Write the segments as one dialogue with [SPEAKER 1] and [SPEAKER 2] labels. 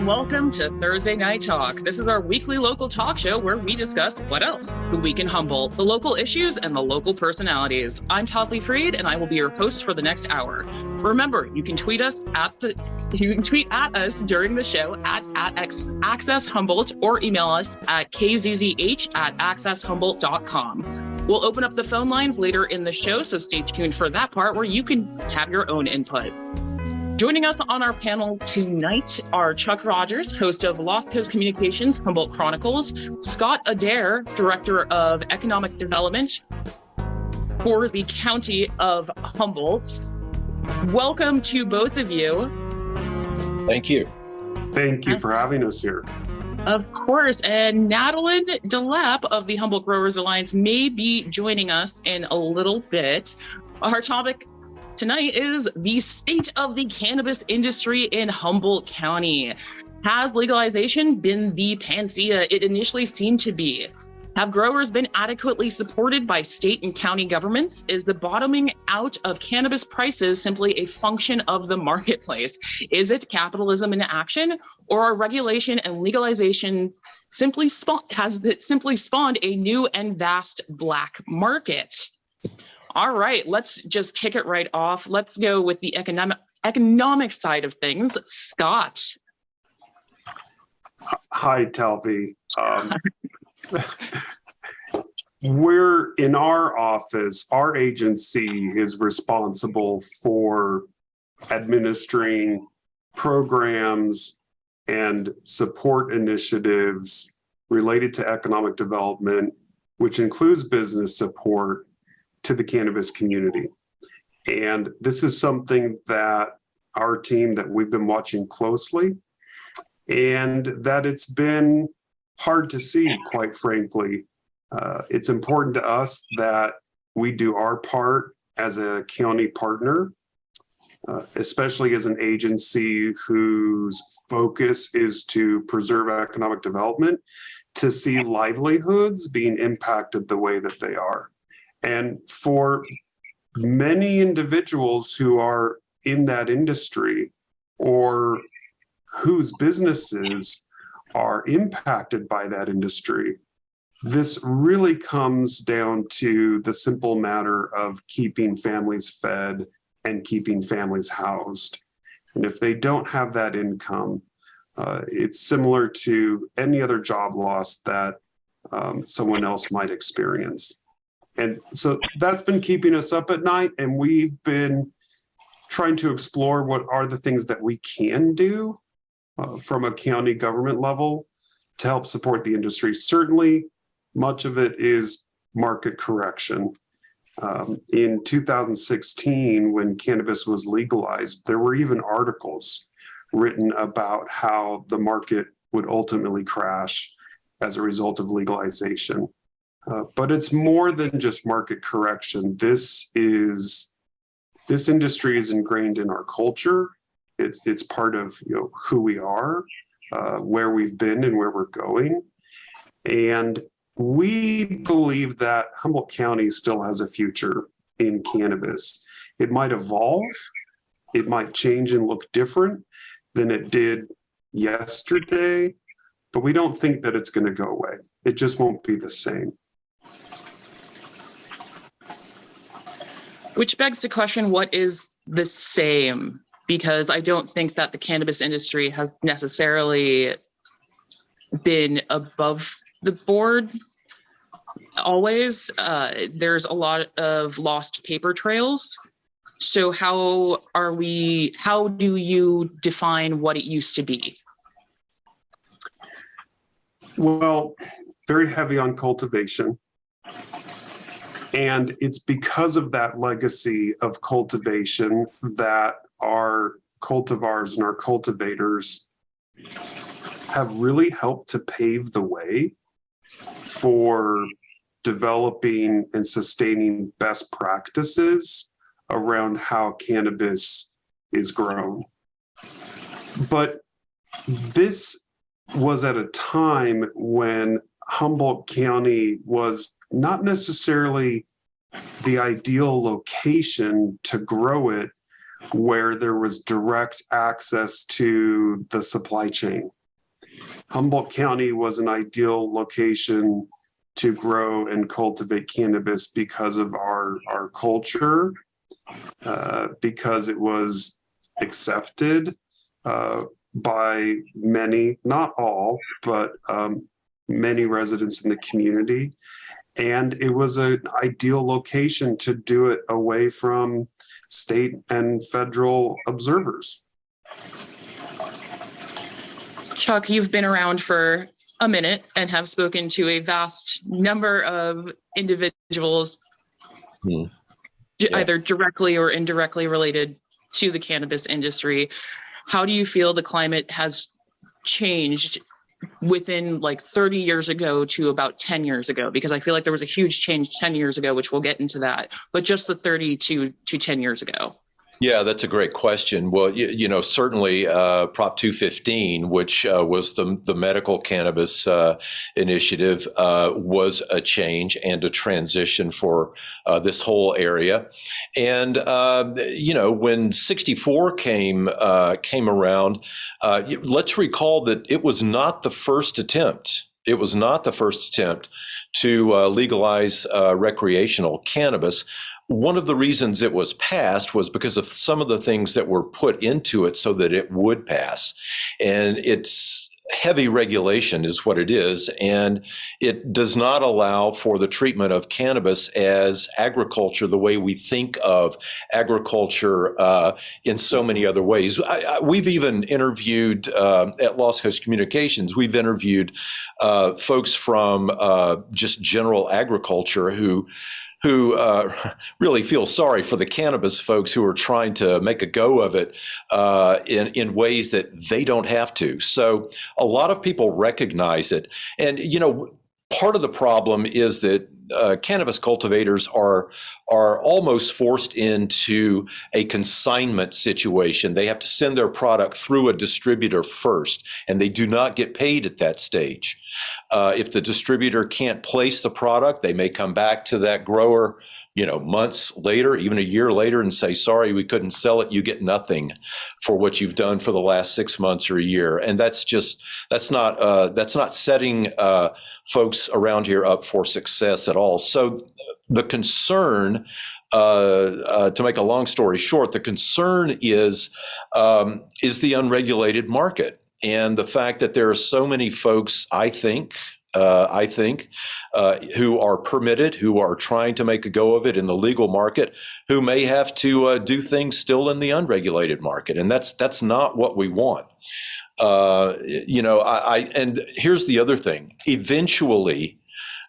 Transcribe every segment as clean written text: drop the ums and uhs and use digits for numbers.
[SPEAKER 1] Welcome to Thursday Night Talk. This is our weekly local talk show where we discuss what else? The week in Humboldt, the local issues, and the local personalities. I'm Talvi Freed, and I will be your host for the next hour. Remember, you can tweet us at us during the show at Access Humboldt or email us at kzzh@accesshumboldt.com. We'll open up the phone lines later in the show, so stay tuned for that part where you can have your own input. Joining us on our panel tonight are Chuck Rogers, host of Lost Coast Communications, Humboldt Chronicles, Scott Adair, Director of Economic Development for the County of Humboldt. Welcome to both of you.
[SPEAKER 2] Thank you.
[SPEAKER 3] Thank you for having us here.
[SPEAKER 1] Of course. And Madeline DeLapp of the Humboldt Growers Alliance may be joining us in a little bit. Our topic tonight is the state of the cannabis industry in Humboldt County. Has legalization been the panacea it initially seemed to be? Have growers been adequately supported by state and county governments? Is the bottoming out of cannabis prices simply a function of the marketplace? Is it capitalism in action, or are regulation and legalization simply spawned a new and vast black market? All right, let's just kick it right off. Let's go with the economic side of things. Scott.
[SPEAKER 3] Hi, Talvi. We're in our office, our agency is responsible for administering programs and support initiatives related to economic development, which includes business support to the cannabis community. And this is something that our team that we've been watching closely, and that it's been hard to see, quite frankly. It's important to us that we do our part as a county partner, especially as an agency whose focus is to preserve economic development, to see livelihoods being impacted the way that they are. And for many individuals who are in that industry or whose businesses are impacted by that industry, this really comes down to the simple matter of keeping families fed and keeping families housed. And if they don't have that income, it's similar to any other job loss that someone else might experience. And so that's been keeping us up at night, and we've been trying to explore what are the things that we can do from a county government level to help support the industry. Certainly, much of it is market correction. In 2016, when cannabis was legalized, there were even articles written about how the market would ultimately crash as a result of legalization. But it's more than just market correction. This industry is ingrained in our culture. It's part of who we are, where we've been and where we're going. And we believe that Humboldt County still has a future in cannabis. It might evolve, it might change and look different than it did yesterday, but we don't think that it's going to go away. It just won't be the same.
[SPEAKER 1] Which begs the question, what is the same? Because I don't think that the cannabis industry has necessarily been above the board always. There's a lot of lost paper trails. So how do you define what it used to be?
[SPEAKER 3] Well, very heavy on cultivation. And it's because of that legacy of cultivation that our cultivars and our cultivators have really helped to pave the way for developing and sustaining best practices around how cannabis is grown. But this was at a time when Humboldt County was not necessarily the ideal location to grow it, where there was direct access to the supply chain. Humboldt County was an ideal location to grow and cultivate cannabis because of our culture, because it was accepted by many, not all, but many residents in the community. And it was an ideal location to do it away from state and federal observers.
[SPEAKER 1] Chuck, you've been around for a minute and have spoken to a vast number of individuals, either directly or indirectly related to the cannabis industry. How do you feel the climate has changed within like 30 years ago to about 10 years ago? Because I feel like there was a huge change 10 years ago, which we'll get into that, but just the 30 to 10 years ago.
[SPEAKER 2] Yeah, that's a great question. Well, certainly Prop 215, which was the medical cannabis initiative, was a change and a transition for this whole area. And, when 64 came around, let's recall that it was not the first attempt. It was not the first attempt to legalize recreational cannabis. One of the reasons it was passed was because of some of the things that were put into it so that it would pass. And it's heavy regulation is what it is. And it does not allow for the treatment of cannabis as agriculture the way we think of agriculture in so many other ways. We've even interviewed at Lost Coast Communications, we've interviewed folks from just general agriculture who really feel sorry for the cannabis folks who are trying to make a go of it in ways that they don't have to. So a lot of people recognize it. And, part of the problem is that cannabis cultivators are almost forced into a consignment situation. They have to send their product through a distributor first, and they do not get paid at that stage. If the distributor can't place the product, they may come back to that grower, months later, even a year later, and say, sorry, we couldn't sell it. You get nothing for what you've done for the last 6 months or a year. And that's not setting folks around here up for success at all. So the concern, to make a long story short, the concern is the unregulated market. And the fact that there are so many folks, I think, who are permitted, who are trying to make a go of it in the legal market, who may have to do things still in the unregulated market, and that's not what we want. And here's the other thing: eventually,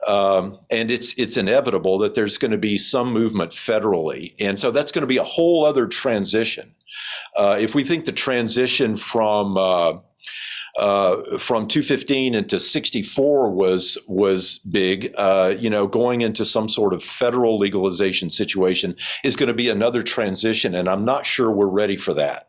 [SPEAKER 2] and it's inevitable that there's going to be some movement federally, and so that's going to be a whole other transition. If we think the transition from 215 into 64 was big, going into some sort of federal legalization situation is going to be another transition, and I'm not sure we're ready for that.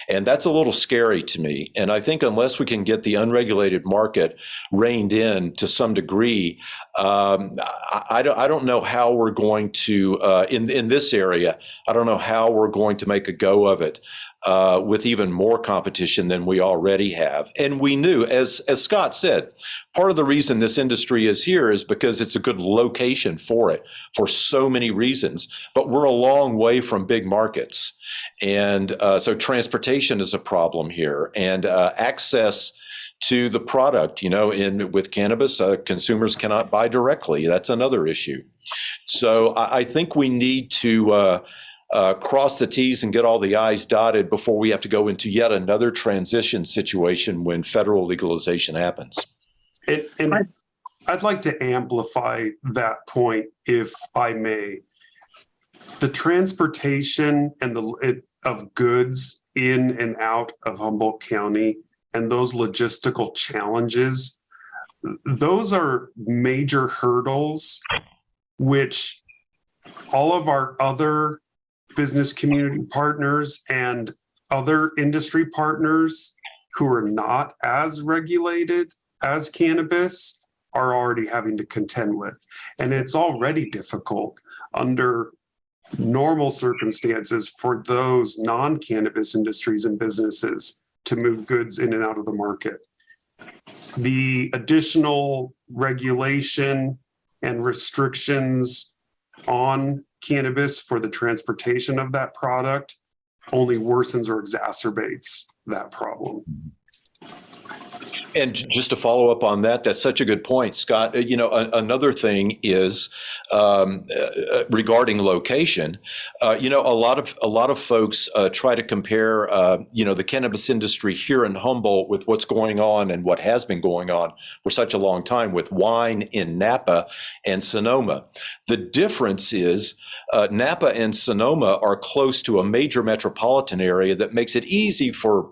[SPEAKER 2] And that's a little scary to me. And I think unless we can get the unregulated market reined in to some degree, I don't know how we're going to, in this area, I don't know how we're going to make a go of it with even more competition than we already have. And we knew, as Scott said, part of the reason this industry is here is because it's a good location for it for so many reasons. But we're a long way from big markets. And so transportation is a problem here, and access to the product, with cannabis, consumers cannot buy directly. That's another issue. So I think we need to cross the T's and get all the I's dotted before we have to go into yet another transition situation when federal legalization happens.
[SPEAKER 3] And I'd like to amplify that point, if I may. The transportation and of goods in and out of Humboldt County and those logistical challenges, those are major hurdles, which all of our other business community partners and other industry partners who are not as regulated as cannabis are already having to contend with. And it's already difficult under normal circumstances for those non-cannabis industries and businesses to move goods in and out of the market. The additional regulation and restrictions on cannabis for the transportation of that product only worsens or exacerbates that problem.
[SPEAKER 2] And just to follow up on that, that's such a good point, Scott. Another thing is regarding location. A lot of folks try to compare, the cannabis industry here in Humboldt with what's going on and what has been going on for such a long time with wine in Napa and Sonoma. The difference is Napa and Sonoma are close to a major metropolitan area that makes it easy for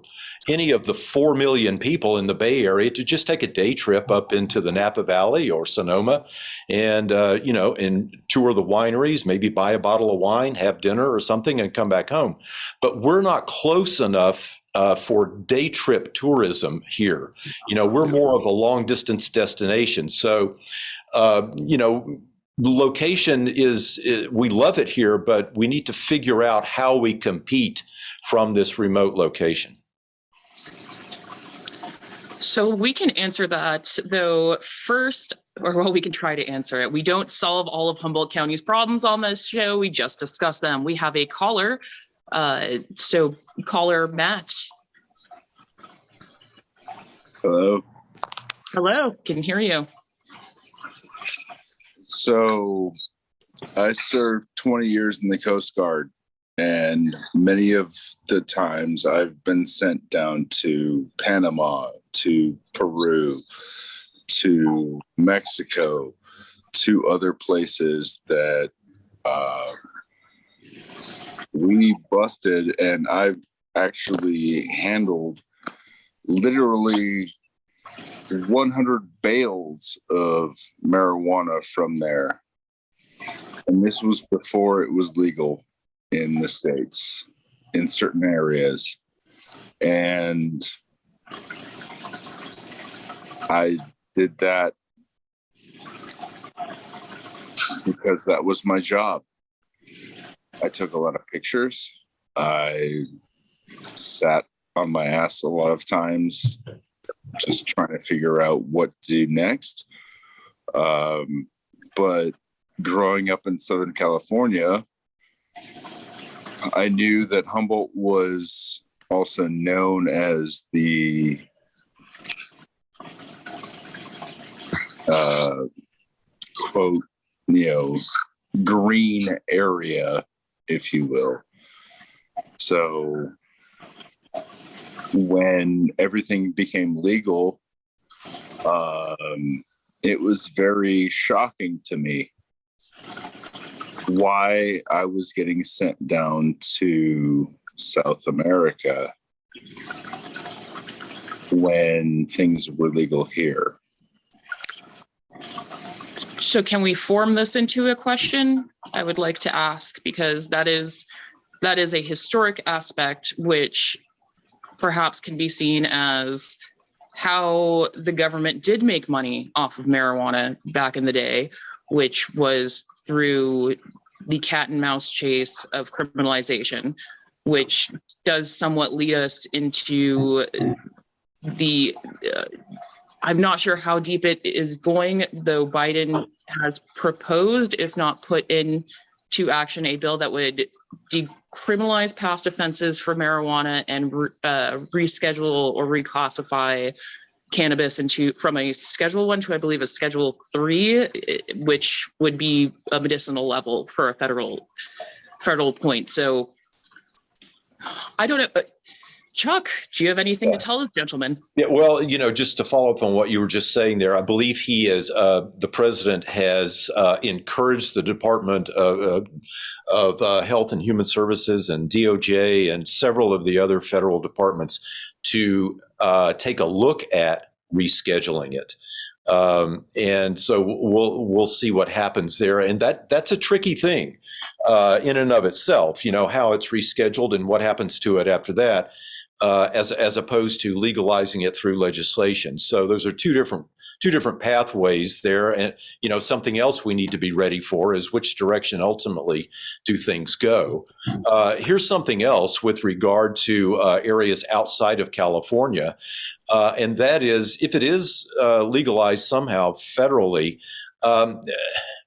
[SPEAKER 2] any of the 4 million people in the Bay Area to just take a day trip up into the Napa Valley or Sonoma and, and tour the wineries, maybe buy a bottle of wine, have dinner or something and come back home. But we're not close enough for day trip tourism here. We're more of a long distance destination. So, location is, we love it here, but we need to figure out how we compete from this remote location.
[SPEAKER 1] So we can answer that, though, first, we can try to answer it. We don't solve all of Humboldt County's problems on this show. We just discuss them. We have a caller. So caller Matt.
[SPEAKER 4] Hello.
[SPEAKER 1] Hello, can hear you.
[SPEAKER 4] So I served 20 years in the Coast Guard. And many of the times I've been sent down to Panama, to Peru, to Mexico, to other places that we busted. And I've actually handled literally 100 bales of marijuana from there. And this was before it was legal in the States, in certain areas. And I did that because that was my job. I took a lot of pictures. I sat on my ass a lot of times, just trying to figure out what to do next. But growing up in Southern California, I knew that Humboldt was also known as the quote, green area, if you will. So when everything became legal, it was very shocking to me why I was getting sent down to South America when things were legal here.
[SPEAKER 1] So can we form this into a question? I would like to ask, because that is a historic aspect which perhaps can be seen as how the government did make money off of marijuana back in the day, which was through the cat and mouse chase of criminalization, which does somewhat lead us into the, I'm not sure how deep it is going, though Biden has proposed, if not put into action, a bill that would decriminalize past offenses for marijuana and reschedule or reclassify cannabis from a Schedule 1 to, I believe, a Schedule 3, which would be a medicinal level for a federal point. So I don't know. Chuck, do you have anything to tell this gentleman?
[SPEAKER 2] Yeah, well, just to follow up on what you were just saying there, I believe the president has encouraged the Department of Health and Human Services and DOJ and several of the other federal departments to take a look at rescheduling it. And so we'll see what happens there. And that's a tricky thing in and of itself, how it's rescheduled and what happens to it after that, as opposed to legalizing it through legislation. So those are two different pathways there. And, something else we need to be ready for is which direction ultimately do things go. Here's something else with regard to areas outside of California. And that is, if it is legalized somehow federally,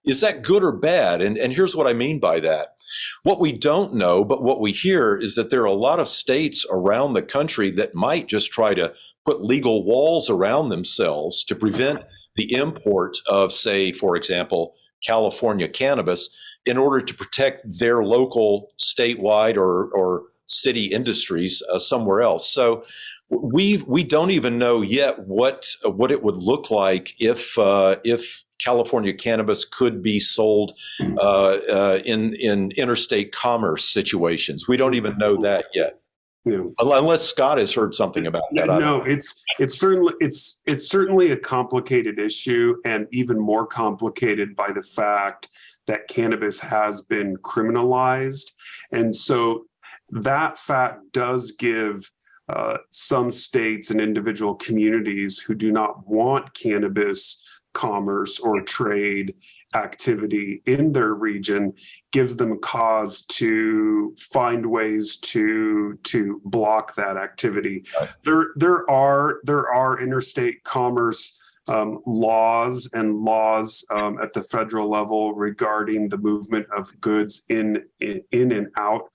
[SPEAKER 2] is that good or bad? And here's what I mean by that. What we don't know, but what we hear is that there are a lot of states around the country that might just try to put legal walls around themselves to prevent the import of, say, for example, California cannabis in order to protect their local statewide or city industries somewhere else. So we don't even know yet what it would look like if California cannabis could be sold in interstate commerce situations. We don't even know that yet. Yeah. Unless Scott has heard something about that.
[SPEAKER 3] No, it's certainly a complicated issue, and even more complicated by the fact that cannabis has been criminalized. And so that fact does give some states and individual communities who do not want cannabis commerce or trade activity in their region, gives them cause to find ways to block that activity. Right. There are interstate commerce laws at the federal level regarding the movement of goods in and out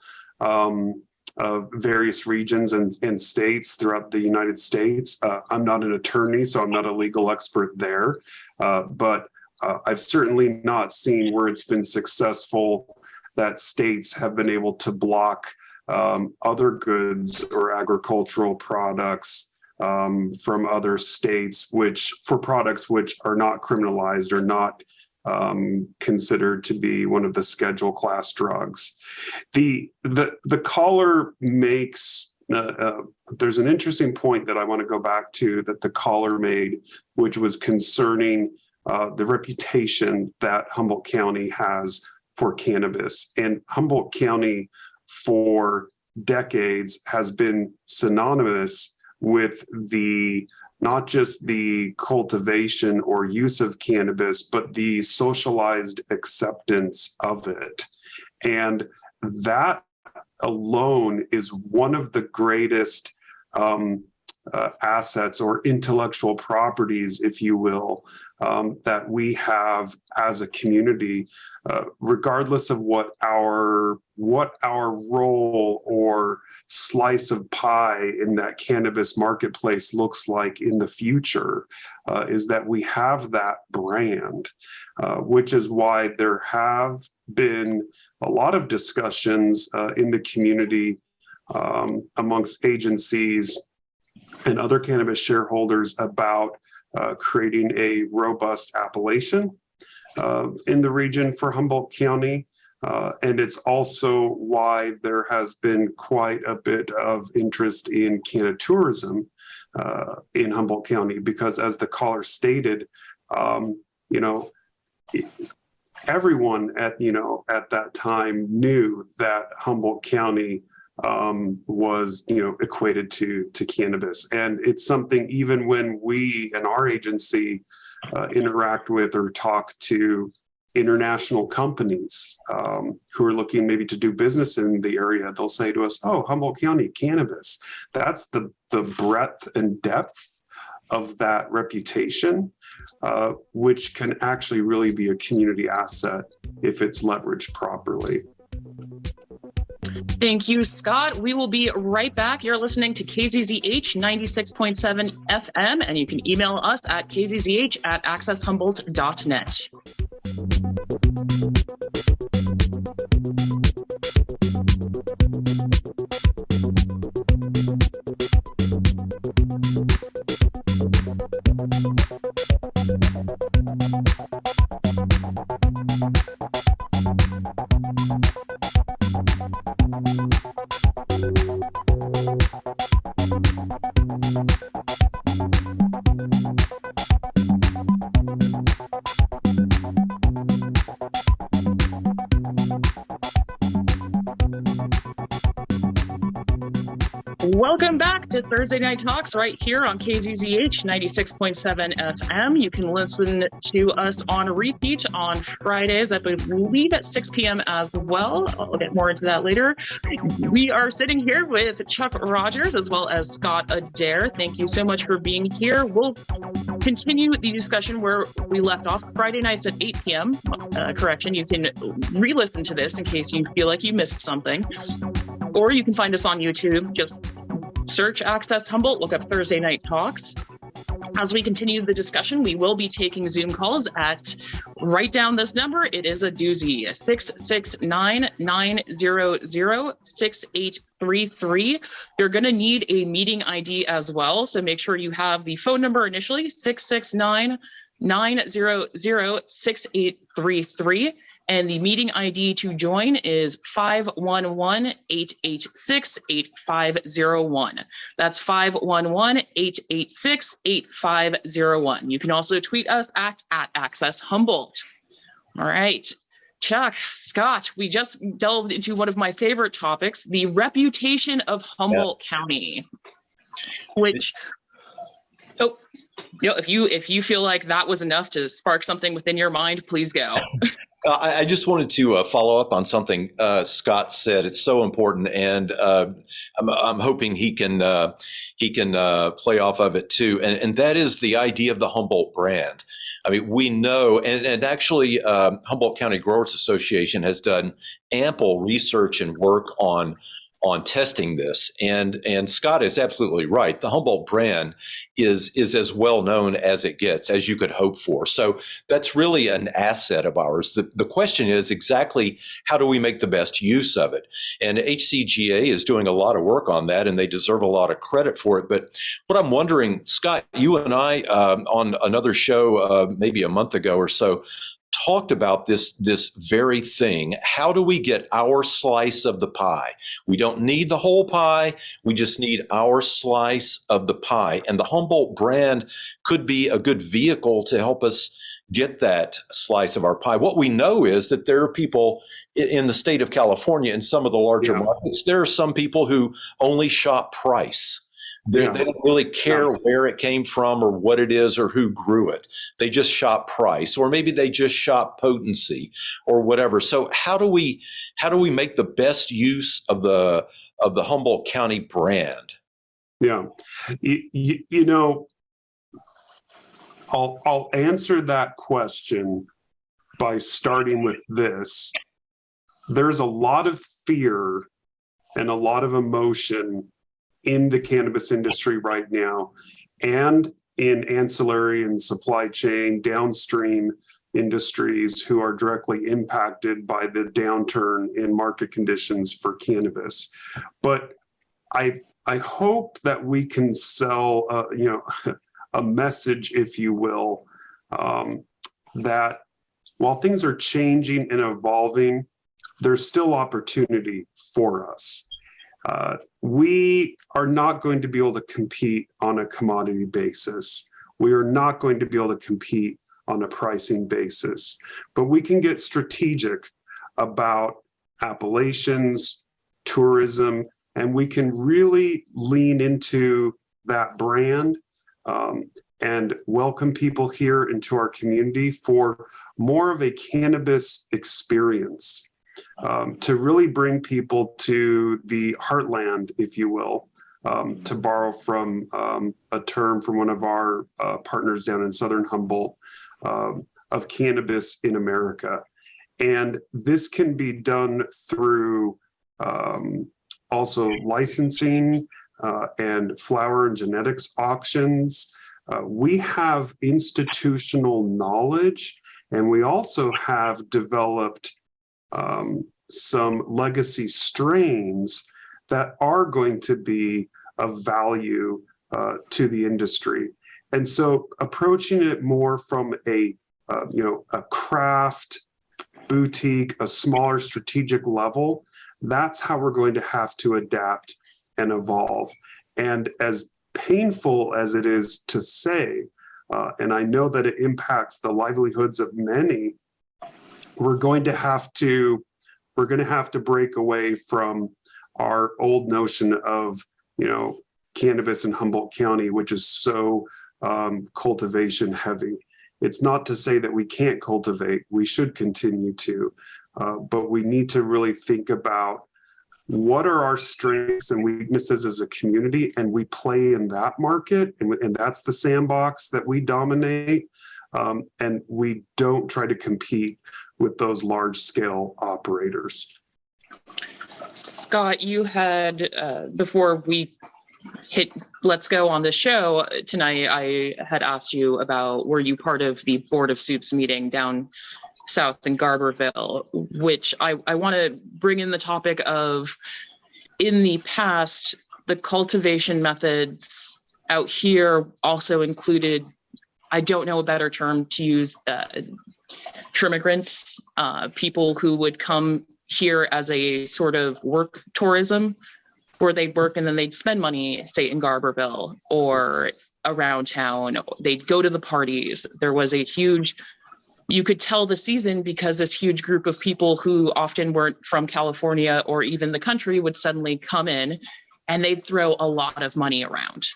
[SPEAKER 3] of various regions and states throughout the United States. I'm not an attorney, so I'm not a legal expert there, but I've certainly not seen where it's been successful that states have been able to block other goods or agricultural products from other states, for products which are not criminalized or not considered to be one of the schedule class drugs. The caller makes there's an interesting point that I want to go back to that the caller made, which was concerning the reputation that Humboldt County has for cannabis. And Humboldt County for decades has been synonymous with not just the cultivation or use of cannabis, but the socialized acceptance of it. And that alone is one of the greatest assets or intellectual properties, if you will, that we have as a community, regardless of what our role or slice of pie in that cannabis marketplace looks like in the future, is that we have that brand, which is why there have been a lot of discussions in the community amongst agencies and other cannabis shareholders about creating a robust appellation in the region for Humboldt County. And it's also why there has been quite a bit of interest in cannatourism in Humboldt County, because as the caller stated, everyone at that time knew that Humboldt County was equated to cannabis. And it's something, even when we and our agency interact with or talk to international companies who are looking maybe to do business in the area, they'll say to us, "Oh, Humboldt County cannabis." That's the breadth and depth of that reputation, which can actually really be a community asset if it's leveraged properly.
[SPEAKER 1] Thank you, Scott. We will be right back. You're listening to KZZH 96.7 FM, and you can email us at kzzh@accesshumboldt.net. Welcome back to Thursday Night Talks right here on KZZH 96.7 FM. You can listen to us on repeat on Fridays, I believe at 6 p.m. as well. I'll get more into that later. We are sitting here with Chuck Rogers as well as Scott Adair. Thank you so much for being here. We'll continue the discussion where we left off Friday nights at 8 p.m. Correction, you can re-listen to this in case you feel like you missed something. Or you can find us on YouTube. Just search Access Humboldt, look up Thursday Night Talks. As we continue the discussion, we will be taking Zoom calls at, write down this number, it is a doozy, 669-900-6833. You're going to need a meeting ID as well, so make sure you have the phone number initially, 669-900-6833. And the meeting ID to join is 511-886-8501. That's 511-886-8501. You can also tweet us at Access Humboldt. All right. Chuck, Scott, we just delved into one of my favorite topics, the reputation of Humboldt County, which, if you feel like that was enough to spark something within your mind, please go.
[SPEAKER 2] I just wanted to follow up on something Scott said. It's so important, and I'm hoping he can play off of it too. And that is the idea of the Humboldt brand. I mean, we know, and actually, Humboldt County Growers Association has done ample research and work on testing this, and Scott is absolutely right. The Humboldt brand is as well known as it gets, as you could hope for. So that's really an asset of ours. The question is exactly how do we make the best use of it? And HCGA is doing a lot of work on that, and they deserve a lot of credit for it. But what I'm wondering, Scott, you and I on another show maybe a month ago or so talked about this very thing. How do we get our slice of the pie? We don't need the whole pie. We just need our slice of the pie. And the Humboldt brand could be a good vehicle to help us get that slice of our pie. What we know is that there are people in the state of California, in some of the larger markets, there are some people who only shop price. They don't really care where it came from or what it is or who grew it. They just shop price, or maybe they just shop potency or whatever. So how do we make the best use of the Humboldt County brand?
[SPEAKER 3] Yeah, you know, I'll answer that question by starting with this. There's a lot of fear and a lot of emotion in the cannabis industry right now, and in ancillary and supply chain downstream industries who are directly impacted by the downturn in market conditions for cannabis. But I hope that we can sell, a message, if you will, that while things are changing and evolving, there's still opportunity for us. We are not going to be able to compete on a commodity basis. We are not going to be able to compete on a pricing basis, but we can get strategic about appellations, tourism, and we can really lean into that brand and welcome people here into our community for more of a cannabis experience. To really bring people to the heartland, if you will, to borrow from a term from one of our partners down in Southern Humboldt, of cannabis in America. And this can be done through also licensing and flower and genetics auctions. We have institutional knowledge, and we also have developed some legacy strains that are going to be of value to the industry. And so approaching it more from a craft boutique, a smaller strategic level, that's how we're going to have to adapt and evolve. And as painful as it is to say, and I know that it impacts the livelihoods of many, we're going to have to break away from our old notion of cannabis in Humboldt County, which is so cultivation heavy. It's not to say that we can't cultivate. We should continue to, but we need to really think about what are our strengths and weaknesses as a community, and we play in that market, and that's the sandbox that we dominate, and we don't try to compete with those large-scale operators.
[SPEAKER 1] Scott, you had, before we hit let's go on the show tonight, I had asked you about, were you part of the Board of Soups meeting down south in Garberville, which I want to bring in the topic of, in the past, the cultivation methods out here also included, I don't know a better term to use, immigrants, people who would come here as a sort of work tourism, where they'd work and then they'd spend money, say in Garberville or around town. They'd go to the parties. There was a huge, you could tell the season, because this huge group of people who often weren't from California or even the country would suddenly come in and they'd throw a lot of money around.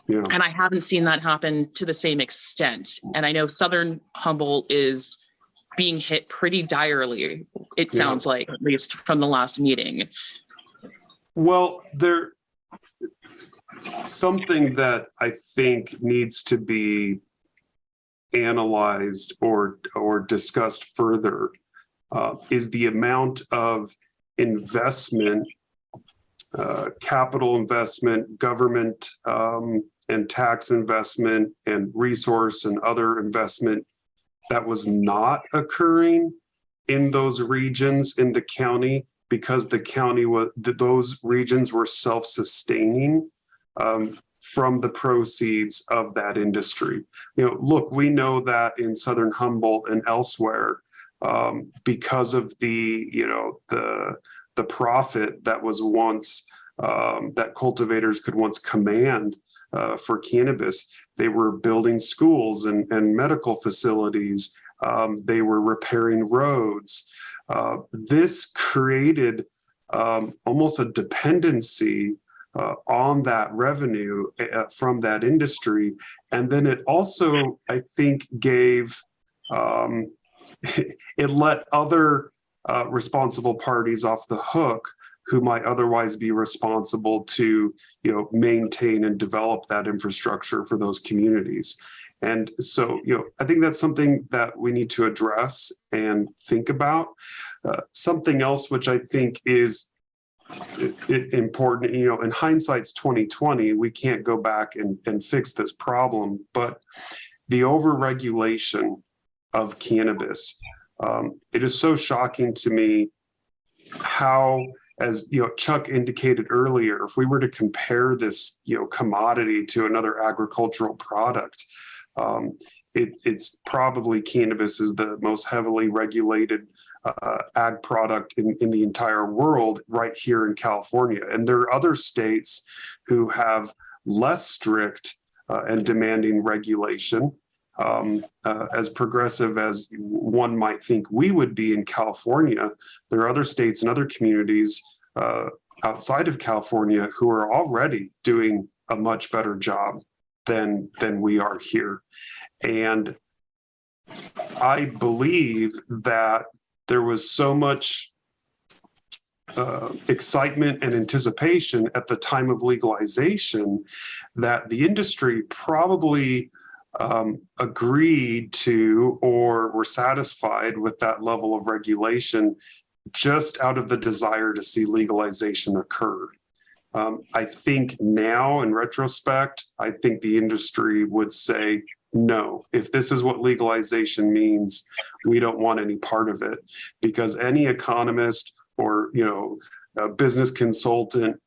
[SPEAKER 1] Yeah. And I haven't seen that happen to the same extent. And I know Southern Humboldt is being hit pretty direly, it sounds like, at least from the last meeting.
[SPEAKER 3] Well, something that I think needs to be analyzed or discussed further is the amount of investment, capital investment, government and tax investment, and resource and other investment that was not occurring in those regions in the county, because the county those regions were self-sustaining from the proceeds of that industry. Look, we know that in Southern Humboldt and elsewhere, because of the profit that was once that cultivators could once command for cannabis, they were building schools and medical facilities. They were repairing roads. This created almost a dependency on that revenue from that industry. And then it also, I think, gave, it let other responsible parties off the hook who might otherwise be responsible to, maintain and develop that infrastructure for those communities. And so, I think that's something that we need to address and think about. Something else which I think is important, in hindsight's 2020, we can't go back and fix this problem, but the overregulation of cannabis, it is so shocking to me how, as Chuck indicated earlier, if we were to compare this commodity to another agricultural product, it's probably cannabis is the most heavily regulated ag product in the entire world, right here in California. And there are other states who have less strict and demanding regulation, as progressive as one might think we would be in California. There are other states and other communities outside of California who are already doing a much better job than we are here. And I believe that there was so much excitement and anticipation at the time of legalization that the industry probably agreed to or were satisfied with that level of regulation just out of the desire to see legalization occur. I think now, in retrospect, I think the industry would say, no, if this is what legalization means, we don't want any part of it, because any economist or a business consultant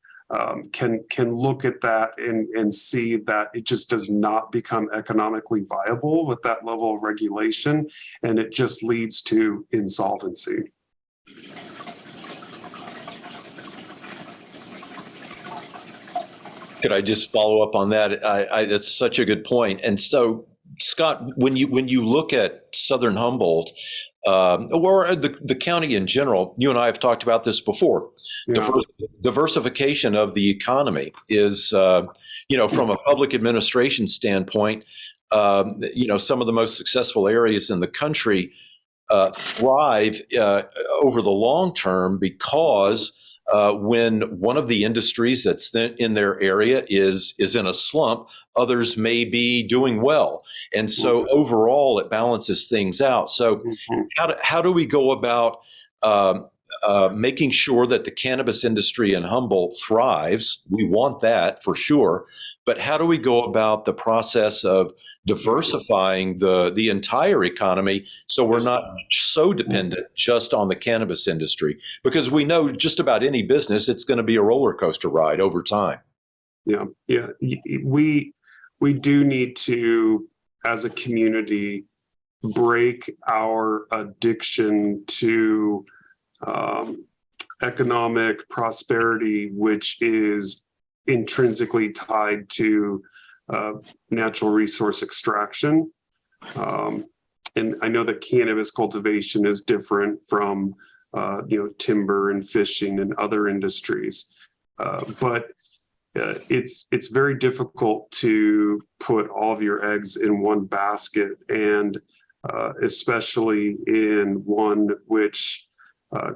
[SPEAKER 3] can look at that and see that it just does not become economically viable with that level of regulation, and it just leads to insolvency.
[SPEAKER 2] Could I just follow up on that? That's such a good point. And so, Scott, when you look at Southern Humboldt, or the county in general. You and I have talked about this before.
[SPEAKER 3] Yeah.
[SPEAKER 2] Diversification of the economy is, from a public administration standpoint, some of the most successful areas in the country thrive over the long term because when one of the industries that's in their area is in a slump, others may be doing well. And so overall, it balances things out. So how do we go about making sure that the cannabis industry in Humboldt thrives? We want that for sure. But how do we go about the process of diversifying the entire economy so we're not so dependent just on the cannabis industry? Because we know just about any business, it's going to be a roller coaster ride over time.
[SPEAKER 3] Yeah. We do need to, as a community, break our addiction to economic prosperity, which is intrinsically tied to natural resource extraction. And I know that cannabis cultivation is different from, timber and fishing and other industries. But it's very difficult to put all of your eggs in one basket, and especially in one which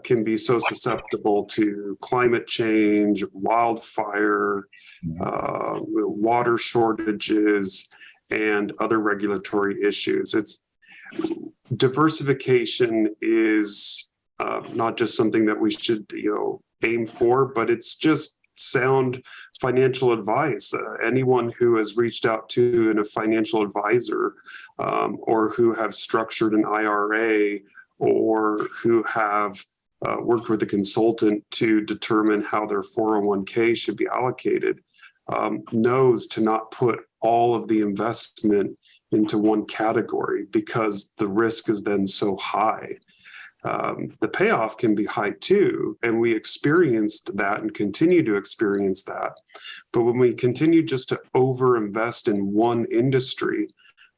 [SPEAKER 3] can be so susceptible to climate change, wildfire, water shortages, and other regulatory issues. Diversification is not just something that we should aim for, but it's just sound financial advice. Anyone who has reached out to a financial advisor or who have structured an IRA or who have worked with a consultant to determine how their 401k should be allocated knows to not put all of the investment into one category because the risk is then so high. The payoff can be high too, and we experienced that and continue to experience that. But when we continue just to overinvest in one industry,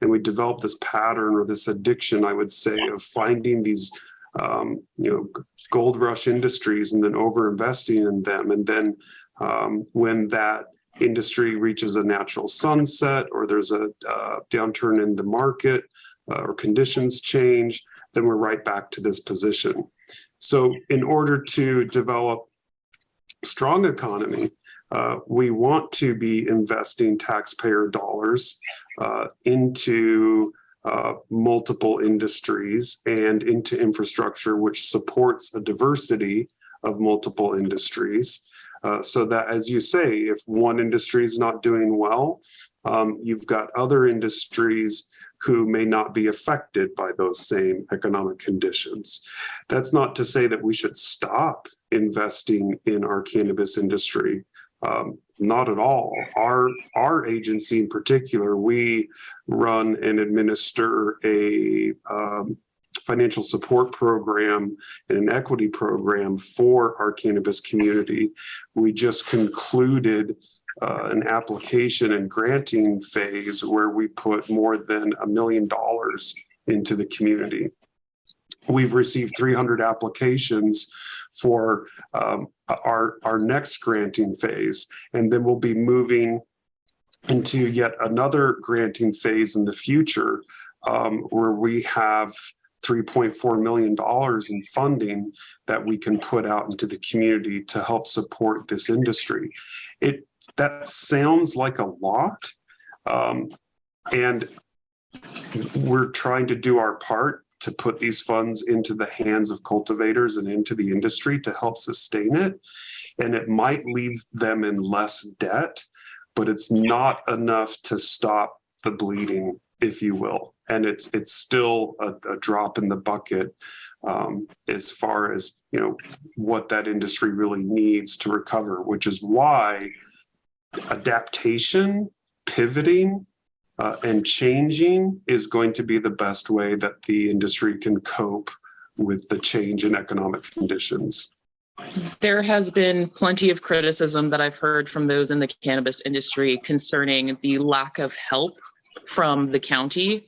[SPEAKER 3] and we develop this pattern or this addiction, I would say, of finding these gold rush industries and then overinvesting in them, and then when that industry reaches a natural sunset or there's a downturn in the market or conditions change, then we're right back to this position. So in order to develop a strong economy, we want to be investing taxpayer dollars into multiple industries and into infrastructure which supports a diversity of multiple industries. So that, as you say, if one industry is not doing well, you've got other industries who may not be affected by those same economic conditions. That's not to say that we should stop investing in our cannabis industry. Not at all. Our agency in particular, we run and administer a financial support program and an equity program for our cannabis community. We just concluded an application and granting phase where we put more than $1 million into the community. We've received 300 applications for our next granting phase, and then we'll be moving into yet another granting phase in the future where we have $3.4 million in funding that we can put out into the community to help support this industry. That sounds like a lot, and we're trying to do our part to put these funds into the hands of cultivators and into the industry to help sustain it. And it might leave them in less debt, but it's not enough to stop the bleeding, if you will. And it's still a drop in the bucket as far as what that industry really needs to recover, which is why adaptation, pivoting, and changing is going to be the best way that the industry can cope with the change in economic conditions.
[SPEAKER 1] There has been plenty of criticism that I've heard from those in the cannabis industry concerning the lack of help from the county,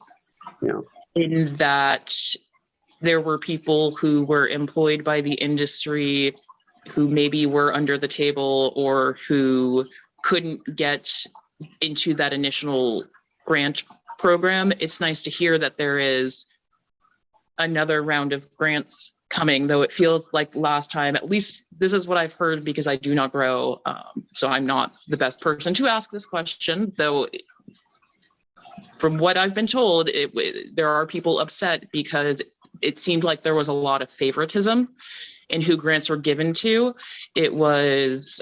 [SPEAKER 1] in that there were people who were employed by the industry who maybe were under the table or who couldn't get into that initial grant program. It's nice to hear that there is another round of grants coming, though it feels like last time, at least this is what I've heard because I do not grow. So I'm not the best person to ask this question, though from what I've been told, there are people upset because it seemed like there was a lot of favoritism in who grants were given to. It was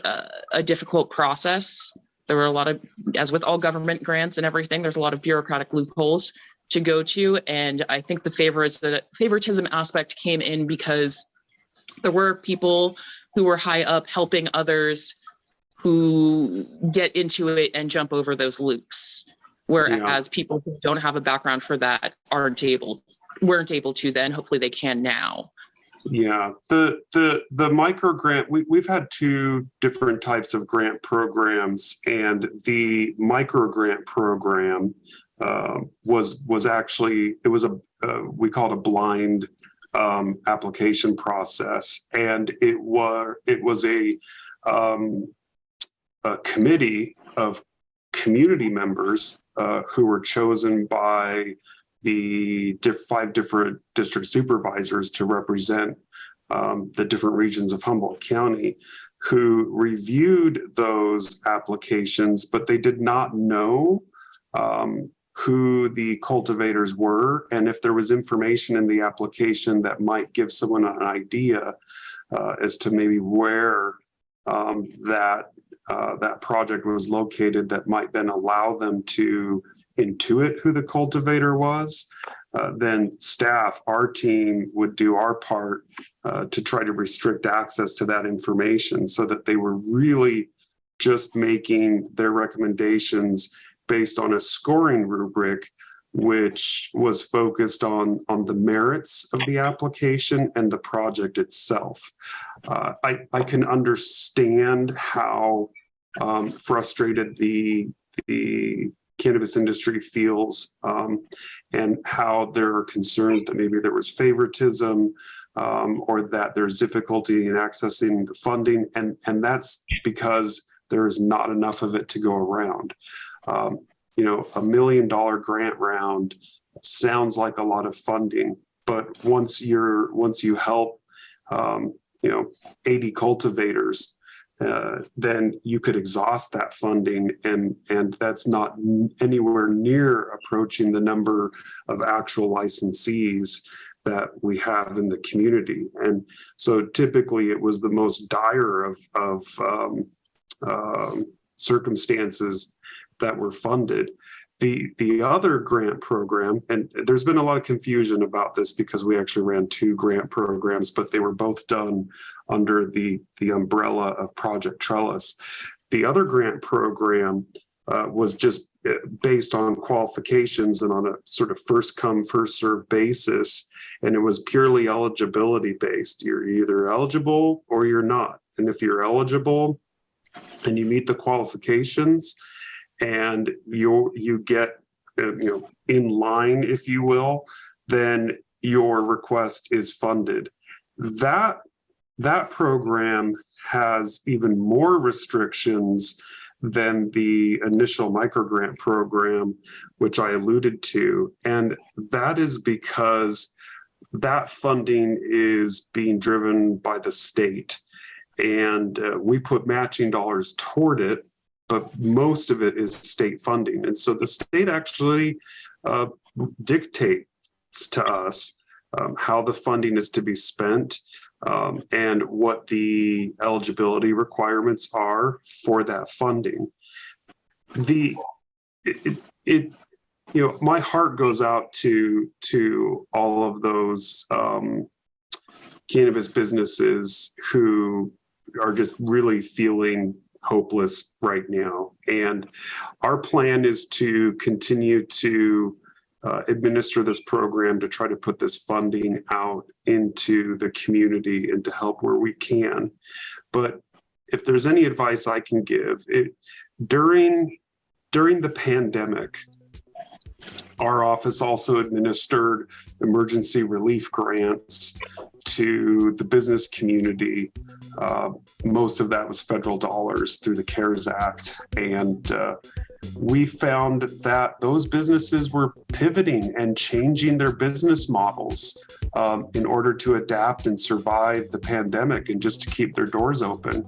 [SPEAKER 1] a difficult process. There were a lot of, as with all government grants and everything, there's a lot of bureaucratic loopholes to go to. And I think the favoritism aspect came in because there were people who were high up helping others who get into it and jump over those loops. Whereas people who don't have a background for that weren't able to then. Hopefully they can now.
[SPEAKER 3] Yeah, the micro grant, we've had two different types of grant programs, and the micro grant program was actually, it was we call it a blind application process, and it was a committee of community members who were chosen by the 5 different district supervisors to represent the different regions of Humboldt County, who reviewed those applications, but they did not know who the cultivators were, and if there was information in the application that might give someone an idea as to maybe where that project was located, that might then allow them to intuit who the cultivator was, then staff, our team, would do our part to try to restrict access to that information so that they were really just making their recommendations based on a scoring rubric, which was focused on the merits of the application and the project itself. I can understand how frustrated the cannabis industry feels, and how there are concerns that maybe there was favoritism, or that there's difficulty in accessing the funding, and that's because there's not enough of it to go around. $1 million grant round sounds like a lot of funding, but once you help 80 cultivators, then you could exhaust that funding, and that's not anywhere near approaching the number of actual licensees that we have in the community. And so typically it was the most dire of circumstances that were funded. The other grant program, and there's been a lot of confusion about this because we actually ran 2 grant programs, but they were both done under the umbrella of Project Trellis. The other grant program was just based on qualifications and on a sort of first come, first served basis. And it was purely eligibility based. You're either eligible or you're not. And if you're eligible and you meet the qualifications and you get in line, if you will, then your request is funded. That program has even more restrictions than the initial microgrant program, which I alluded to. And that is because that funding is being driven by the state. And we put matching dollars toward it, but most of it is state funding. And so the state actually dictates to us how the funding is to be spent, and what the eligibility requirements are for that funding. My heart goes out to all of those cannabis businesses who are just really feeling hopeless right now. And our plan is to continue to administer this program to try to put this funding out into the community and to help where we can. But if there's any advice I can give, during the pandemic, Our office also administered emergency relief grants to the business community. Most of that was federal dollars through the CARES Act. And we found that those businesses were pivoting and changing their business models in order to adapt and survive the pandemic and just to keep their doors open.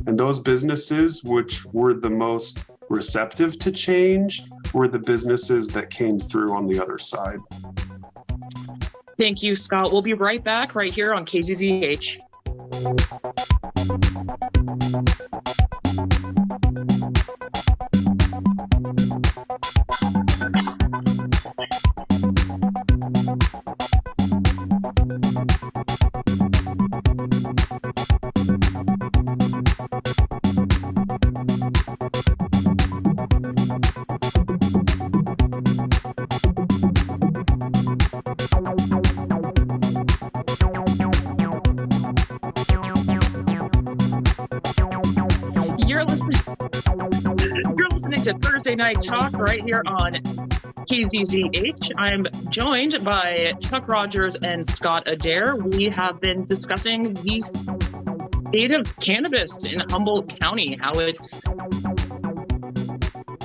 [SPEAKER 3] And those businesses, which were the most receptive to change, were the businesses that came through on the other side.
[SPEAKER 1] Thank you, Scott. We'll be right back right here on KZZH. You're listening to Thursday Night Talk right here on KZZH. I'm joined by Chuck Rogers and Scott Adair. We have been discussing the state of cannabis in Humboldt County, how it's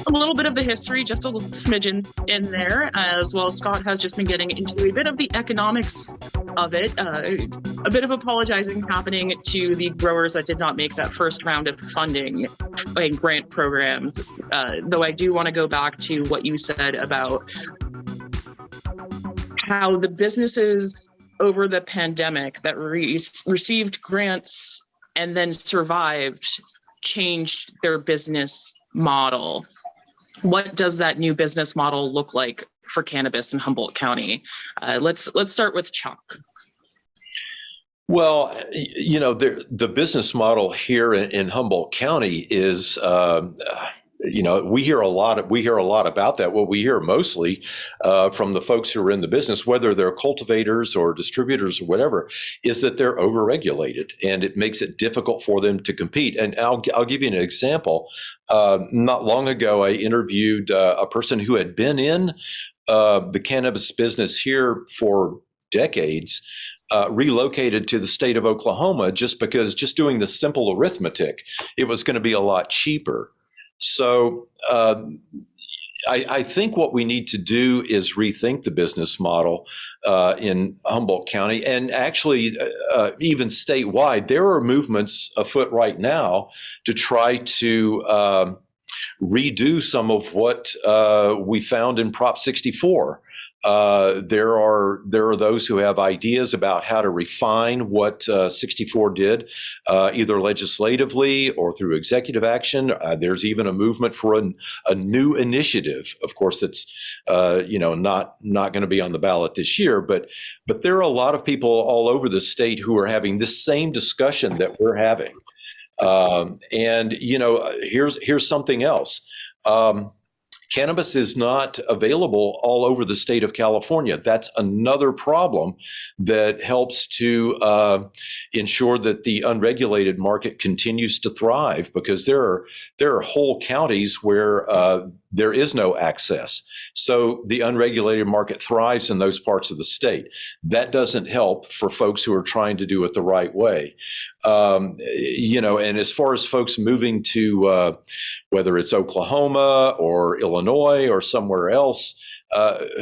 [SPEAKER 1] a little bit of the history, just a little smidgen in there, as well as Scott has just been getting into a bit of the economics of it, a bit of apologizing happening to the growers that did not make that first round of funding and grant programs. Though I do want to go back to what you said about how the businesses over the pandemic that received grants and then survived changed their business model. What does that new business model look like for cannabis in Humboldt County? Let's start with Chuck.
[SPEAKER 2] Well, you know, the business model here in Humboldt County is, you know, we hear a lot about that. What we hear mostly from the folks who are in the business, whether they're cultivators or distributors or whatever, is that they're overregulated, and it makes it difficult for them to compete. And I'll give you an example. Not long ago, I interviewed a person who had been in the cannabis business here for decades. Relocated to the state of Oklahoma just because just doing the simple arithmetic, it was going to be a lot cheaper. So I think what we need to do is rethink the business model in Humboldt County, and actually even statewide. There are movements afoot right now to try to redo some of what we found in Prop 64. There are those who have ideas about how to refine what 64 did, either legislatively or through executive action. There's even a movement for a new initiative. Of course, that's not going to be on the ballot this year, but there are a lot of people all over the state who are having this same discussion that we're having. And here's something else. Cannabis is not available all over the state of California. That's another problem that helps to ensure that the unregulated market continues to thrive, because there are whole counties where there is no access. So the unregulated market thrives in those parts of the state. That doesn't help for folks who are trying to do it the right way. And as far as folks moving to whether it's Oklahoma or Illinois or somewhere else,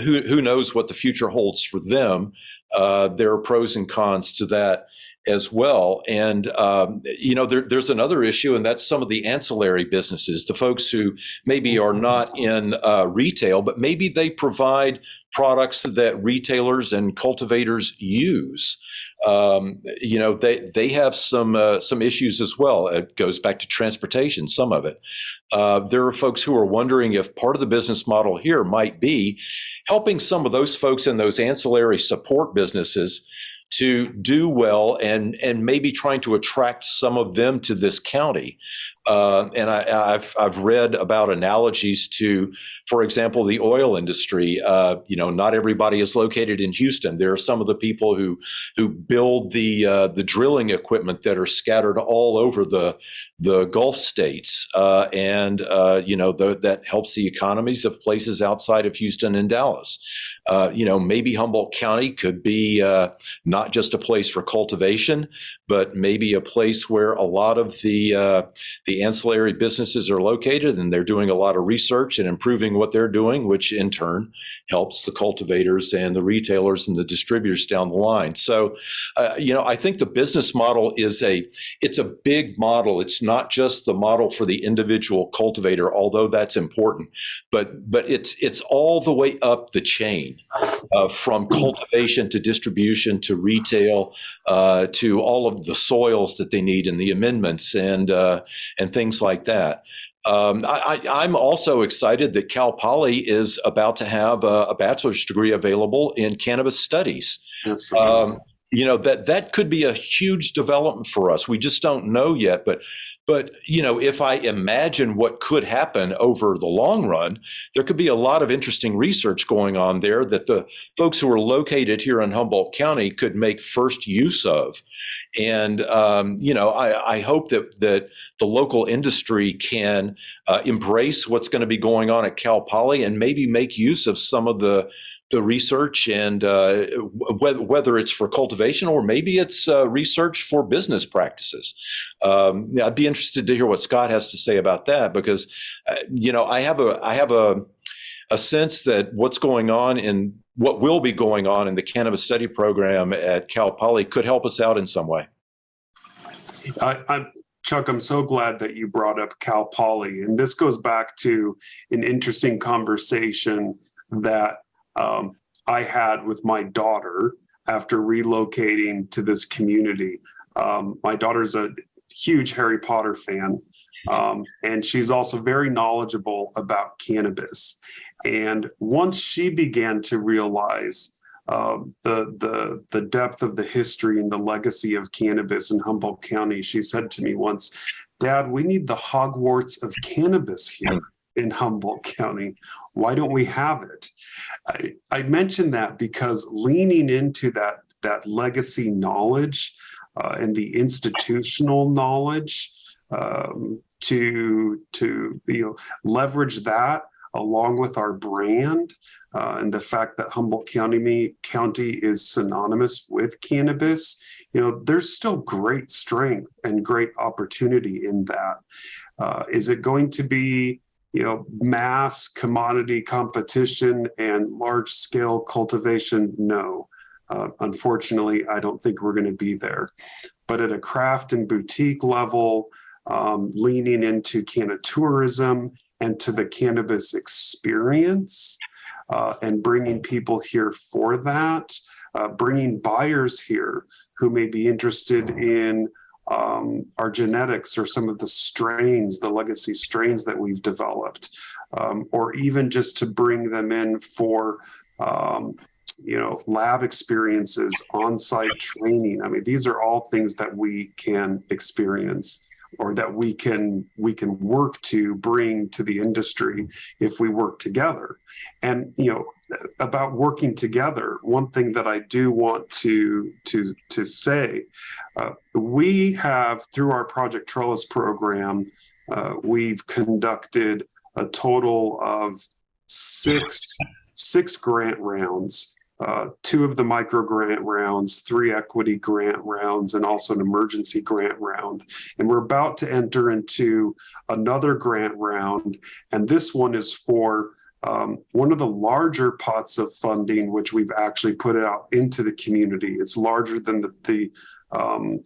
[SPEAKER 2] who knows what the future holds for them. There are pros and cons to that as well. And, there's another issue, and that's some of the ancillary businesses, the folks who maybe are not in retail, but maybe they provide products that retailers and cultivators use. They have some issues as well. It goes back to transportation, some of it. There are folks who are wondering if part of the business model here might be helping some of those folks in those ancillary support businesses to do well, and maybe trying to attract some of them to this county. And I've read about analogies to, for example, the oil industry. Not everybody is located in Houston. There are some of the people who build the drilling equipment that are scattered all over the Gulf states, that helps the economies of places outside of Houston and Dallas. Maybe Humboldt County could be not just a place for cultivation, but maybe a place where a lot of the ancillary businesses are located, and they're doing a lot of research and improving what they're doing, which in turn helps the cultivators and the retailers and the distributors down the line. So, I think the business model it's a big model. It's not just the model for the individual cultivator, although that's important, but it's all the way up the chain, from cultivation to distribution to retail, to all of the soils that they need and the amendments and things like that. I'm also excited that Cal Poly is about to have a bachelor's degree available in cannabis studies.
[SPEAKER 3] Absolutely.
[SPEAKER 2] That could be a huge development for us. We just don't know yet. But if I imagine what could happen over the long run, there could be a lot of interesting research going on there that the folks who are located here in Humboldt County could make first use of. And, I hope that the local industry can embrace what's going to be going on at Cal Poly and maybe make use of some of the research, and whether it's for cultivation or maybe it's research for business practices. I'd be interested to hear what Scott has to say about that, because I have a sense that what's going on in what will be going on in the cannabis study program at Cal Poly could help us out in some way.
[SPEAKER 3] Chuck, I'm so glad that you brought up Cal Poly, and this goes back to an interesting conversation that I had with my daughter after relocating to this community. My daughter's a huge Harry Potter fan, and she's also very knowledgeable about cannabis. And once she began to realize the depth of the history and the legacy of cannabis in Humboldt County, she said to me once, "Dad, we need the Hogwarts of cannabis here in Humboldt County. Why don't we have it?" I mentioned that because leaning into that legacy knowledge and the institutional knowledge to leverage that along with our brand and the fact that Humboldt County is synonymous with cannabis, there's still great strength and great opportunity in that. Is it going to be mass commodity competition and large scale cultivation? No. Unfortunately, I don't think we're going to be there. But at a craft and boutique level, leaning into cannatourism and to the cannabis experience, and bringing people here for that, bringing buyers here who may be interested in our genetics or some of the strains, the legacy strains that we've developed, or even just to bring them in for, lab experiences, on-site training. I mean, these are all things that we can experience or that we can work to bring to the industry if we work together. And, about working together, one thing that I do want to say, we have, through our Project Trellis program, we've conducted a total of six grant rounds, 2 of the micro grant rounds, 3 equity grant rounds, and also an emergency grant round. And we're about to enter into another grant round. And this one is for one of the larger pots of funding, which we've actually put out into the community. It's larger than the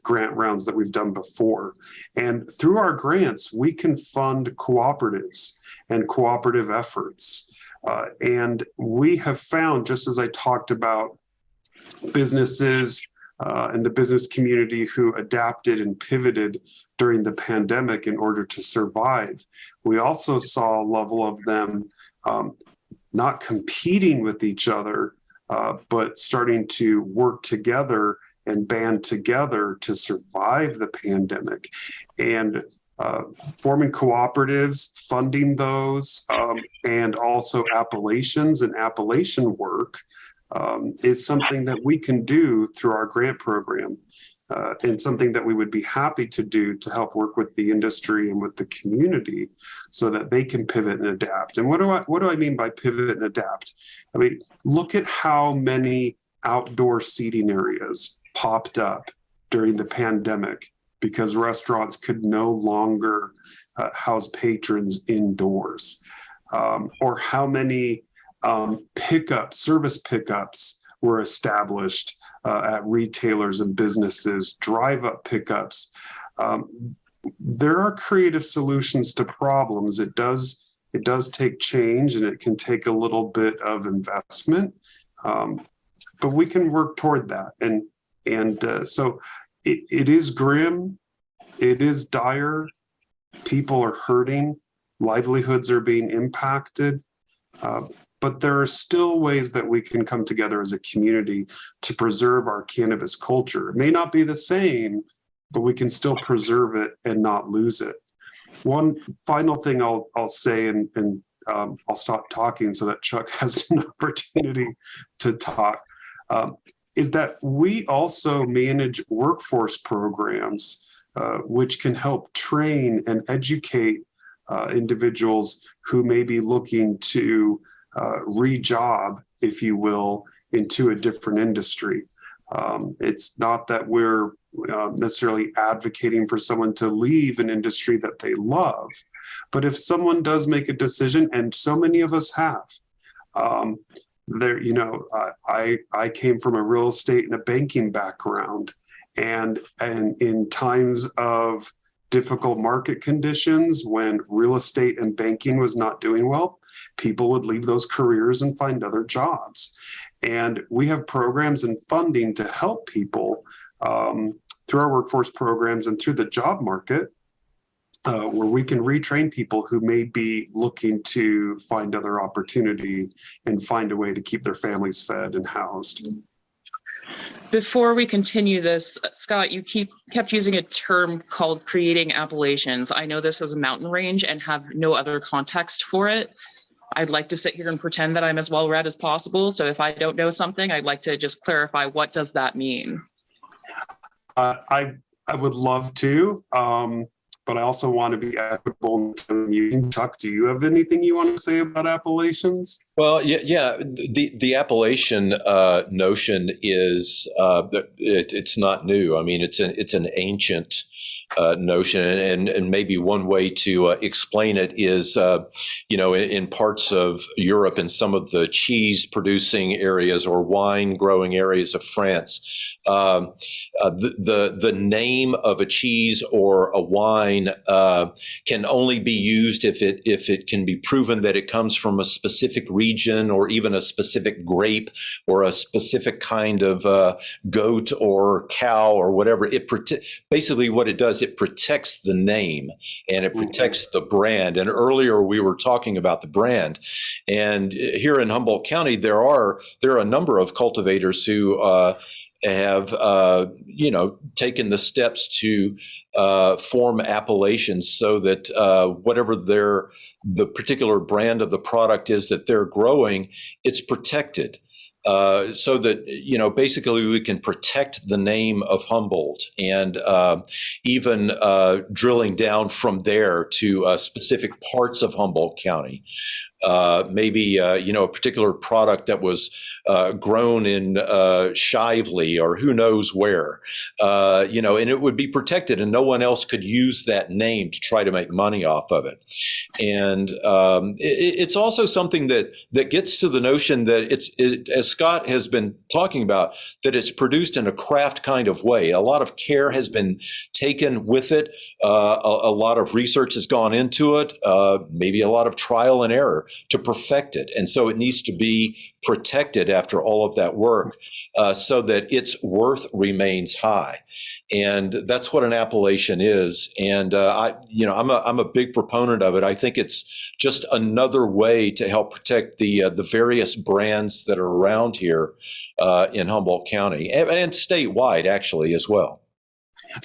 [SPEAKER 3] grant rounds that we've done before. And through our grants, we can fund cooperatives and cooperative efforts. And we have found, just as I talked about businesses and the business community who adapted and pivoted during the pandemic in order to survive, we also saw a level of them not competing with each other, but starting to work together and band together to survive the pandemic. And forming cooperatives, funding those, and also appellations and appellation work is something that we can do through our grant program, and something that we would be happy to do to help work with the industry and with the community so that they can pivot and adapt. And what do I mean by pivot and adapt? I mean, look at how many outdoor seating areas popped up during the pandemic because restaurants could no longer house patrons indoors, or how many service pickups were established at retailers and businesses, drive-up pickups. There are creative solutions to problems. It does take change, and it can take a little bit of investment, but we can work toward that. And so it is grim, it is dire. People are hurting, livelihoods are being impacted. But there are still ways that we can come together as a community to preserve our cannabis culture. It may not be the same, but we can still preserve it and not lose it. One final thing I'll say, and I'll stop talking so that Chuck has an opportunity to talk, is that we also manage workforce programs which can help train and educate individuals who may be looking to re-job, if you will, into a different industry. It's not that we're necessarily advocating for someone to leave an industry that they love, but if someone does make a decision, and so many of us have, I came from a real estate and a banking background, and in times of difficult market conditions, when real estate and banking was not doing well, people would leave those careers and find other jobs. And we have programs and funding to help people through our workforce programs and through the job market, where we can retrain people who may be looking to find other opportunity and find a way to keep their families fed and housed.
[SPEAKER 1] Before we continue this, Scott, you kept using a term called creating appellations. I know this is a mountain range and have no other context for it. I'd like to sit here and pretend that I'm as well read as possible. So if I don't know something, I'd like to just clarify, what does that mean?
[SPEAKER 3] I would love to, but I also want to be equitable. Chuck, do you have anything you want to say about appellations?
[SPEAKER 2] Well, yeah. The appellation notion is it's not new. I mean, it's an ancient notion, and maybe one way to explain it is, in parts of Europe and some of the cheese producing areas or wine growing areas of France, the name of a cheese or a wine can only be used if it can be proven that it comes from a specific region or even a specific grape or a specific kind of goat or cow or whatever. Basically what it does, it protects the name and it protects the brand. And earlier we were talking about the brand, and here in Humboldt County there are a number of cultivators who have taken the steps to form appellations so that whatever the particular brand of the product is that they're growing, it's protected. So that, basically we can protect the name of Humboldt, and even drilling down from there to specific parts of Humboldt County. Maybe, a particular product that was grown in Shively or who knows where, and it would be protected and no one else could use that name to try to make money off of it. And it's also something that gets to the notion that as Scott has been talking about, that it's produced in a craft kind of way. A lot of care has been taken with it. A lot of research has gone into it, maybe a lot of trial and error to perfect it. And so it needs to be protected after all of that work, so that its worth remains high. And that's what an appellation is. And I'm a big proponent of it. I think it's just another way to help protect the various brands that are around here in Humboldt County and statewide, actually, as well.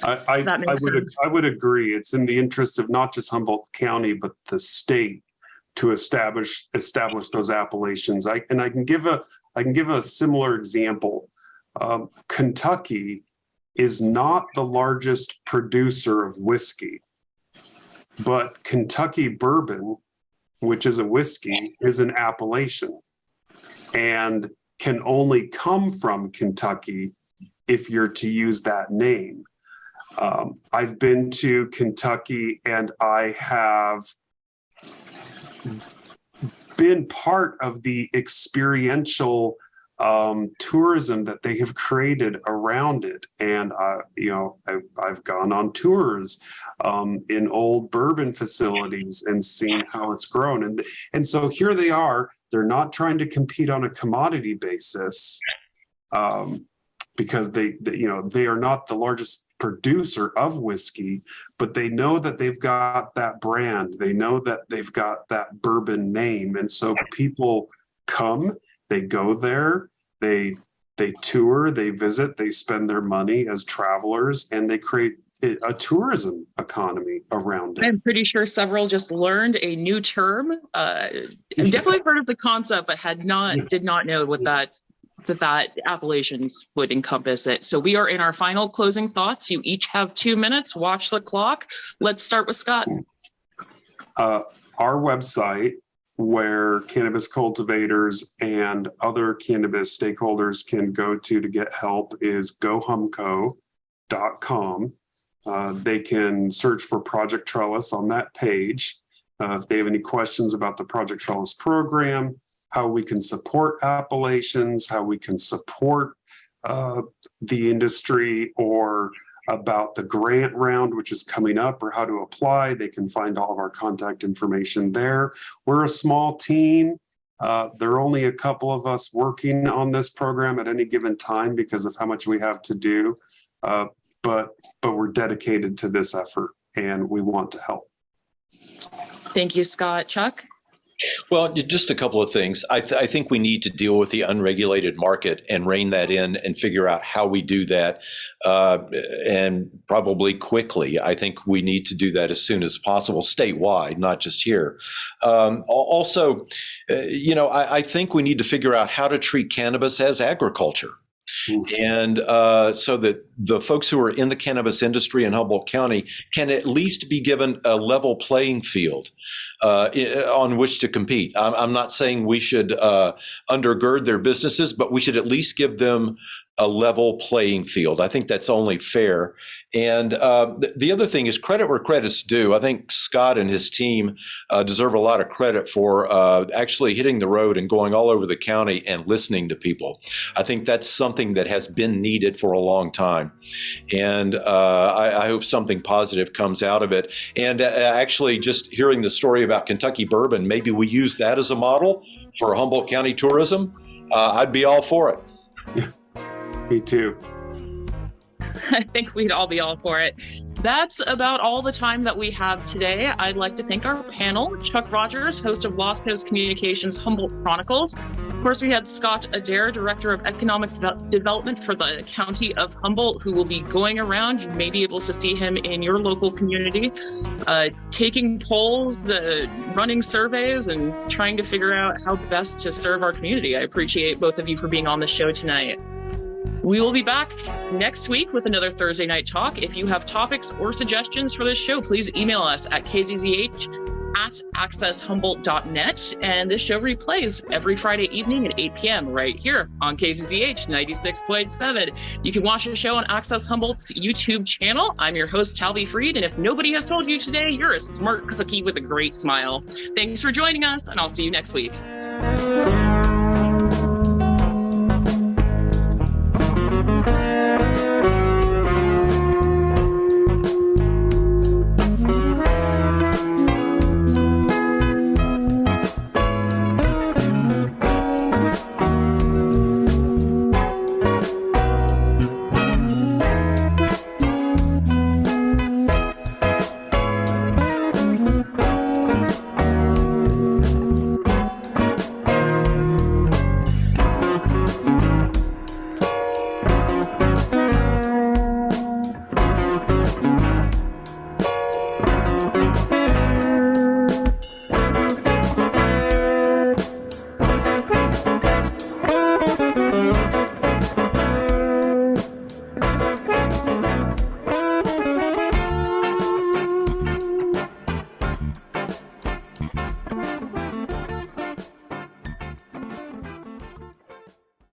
[SPEAKER 3] I would agree. It's in the interest of not just Humboldt County, but the state to establish those appellations. I can give a similar example. Kentucky is not the largest producer of whiskey, but Kentucky bourbon, which is a whiskey, is an appellation and can only come from Kentucky if you're to use that name. I've been to Kentucky and I have been part of the experiential tourism that they have created around it. And, I've gone on tours in old bourbon facilities and seen how it's grown. And so here they are, they're not trying to compete on a commodity basis because they are not the largest producer of whiskey, but they know that they've got that brand. They know that they've got that bourbon name. And so people come, they go there, they tour, they visit, they spend their money as travelers, and they create a tourism economy around it.
[SPEAKER 1] I'm pretty sure several just learned a new term. I've definitely heard of the concept, but did not know what that appellations would encompass it. So we are in our final closing thoughts. You each have 2 minutes. Watch the clock. Let's start with Scott.
[SPEAKER 3] Our website, where cannabis cultivators and other cannabis stakeholders can go to get help, is gohumco.com. They can search for Project Trellis on that page. If they have any questions about the Project Trellis program, how we can support appellations, how we can support the industry, or about the grant round, which is coming up, or how to apply, they can find all of our contact information there. We're a small team. There are only a couple of us working on this program at any given time because of how much we have to do. But we're dedicated to this effort and we want to help.
[SPEAKER 1] Thank you, Scott. Chuck?
[SPEAKER 2] Well, just a couple of things. I think we need to deal with the unregulated market and rein that in and figure out how we do that, and probably quickly. I think we need to do that as soon as possible, statewide, not just here. Also, I think we need to figure out how to treat cannabis as agriculture. And so that the folks who are in the cannabis industry in Humboldt County can at least be given a level playing field on which to compete. I'm not saying we should undergird their businesses, but we should at least give them a level playing field. I think that's only fair. And the other thing is credit where credit's due. I think Scott and his team deserve a lot of credit for actually hitting the road and going all over the county and listening to people. I think that's something that has been needed for a long time. And I hope something positive comes out of it. And actually just hearing the story about Kentucky bourbon, maybe we use that as a model for Humboldt County tourism. I'd be all for it.
[SPEAKER 3] Yeah. Me too.
[SPEAKER 1] I think we'd all be all for it. That's about all the time that we have today. I'd like to thank our panel, Chuck Rogers, host of Lost Coast Communications Humboldt Chronicles. Of course, we had Scott Adair, Director of Economic Development for the County of Humboldt, who will be going around. You may be able to see him in your local community, taking polls, running surveys, and trying to figure out how best to serve our community. I appreciate both of you for being on the show tonight. We will be back next week with another Thursday Night Talk. If you have topics or suggestions for this show, please email us at kzzh@accesshumboldt.net. And this show replays every Friday evening at 8 p.m. right here on KZZH 96.7. You can watch the show on Access Humboldt's YouTube channel. I'm your host, Talvi Freed, and if nobody has told you today, you're a smart cookie with a great smile. Thanks for joining us, and I'll see you next week.